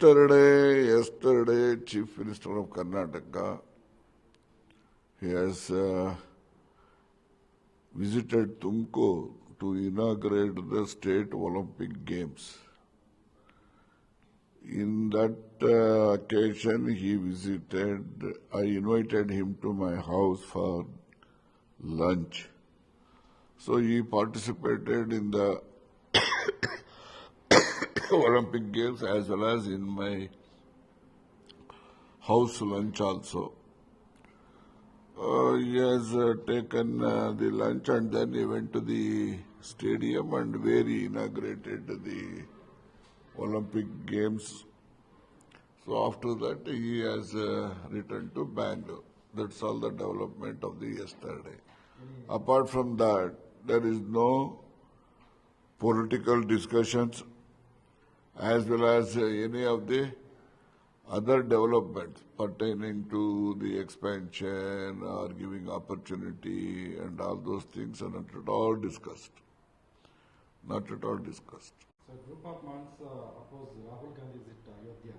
Yesterday, Chief Minister of Karnataka, he has visited Tumkur to inaugurate the State Olympic Games. In that occasion, I invited him to my house for lunch. So he participated in the Olympic Games as well as in my house lunch also. He has taken the lunch and then he went to the stadium and where he inaugurated the Olympic Games. So after that he has returned to Bangalore. That's all the development of the yesterday. Apart from that, there is no political discussions as well as any of the other developments pertaining to the expansion or giving opportunity and all those things are not at all discussed. Not at all discussed. So a group of months oppose Rahul Gandhi visit Ayodhya.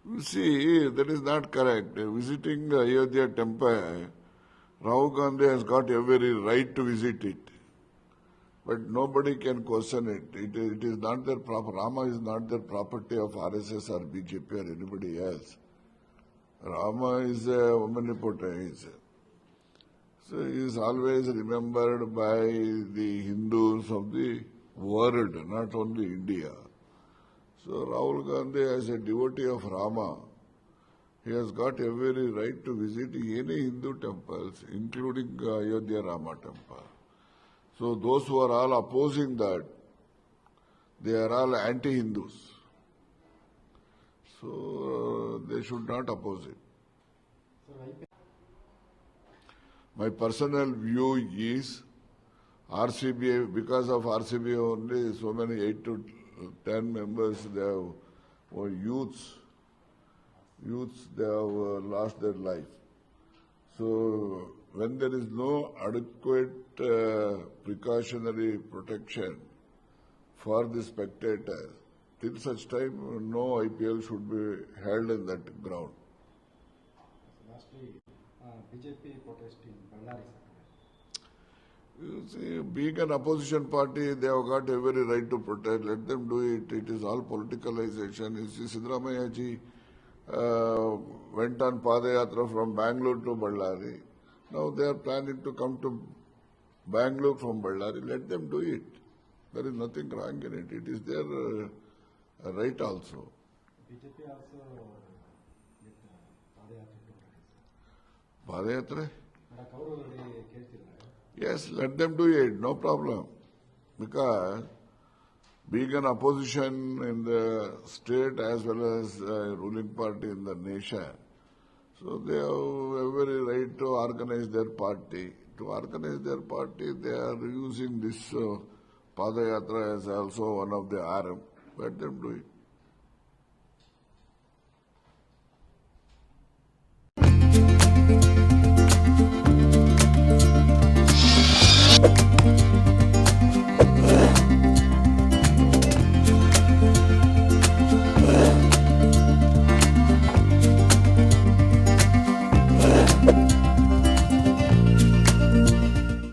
You see, that is not correct. Visiting Ayodhya temple, Rahul Gandhi has got every right to visit it. But nobody can question it. It is not their property. Rama is not their property of RSS or BJP or anybody else. Rama is omnipotent. So he is always remembered by the Hindus of the world, not only India. So Rahul Gandhi, as a devotee of Rama, he has got every right to visit any Hindu temples, including Ayodhya Rama temple. So those who are all opposing that, they are all anti-Hindus. So they should not oppose it. My personal view is RCB, because of RCB only so many 8 to 10 members, they were youths. They have lost their life. So when there is no adequate precautionary protection for the spectators, till such time no IPL should be held in that ground. Lastly, BJP protest in Ballari. You see, being an opposition party, they have got every right to protest. Let them do it. It is all politicalization. You see, Siddaramaiah ji went on Padayatra from Bangalore to Ballari. Now they are planning to come to Bangalore from Ballari. Let them do it. There is nothing wrong in it. It is their right also. BJP also Padayatra. Yes, let them do it. No problem. Because being an opposition in the state as well as a ruling party in the nation, so they have every right to organize their party. To organize their party, they are using this Padayatra as also one of the arm. Let them do it.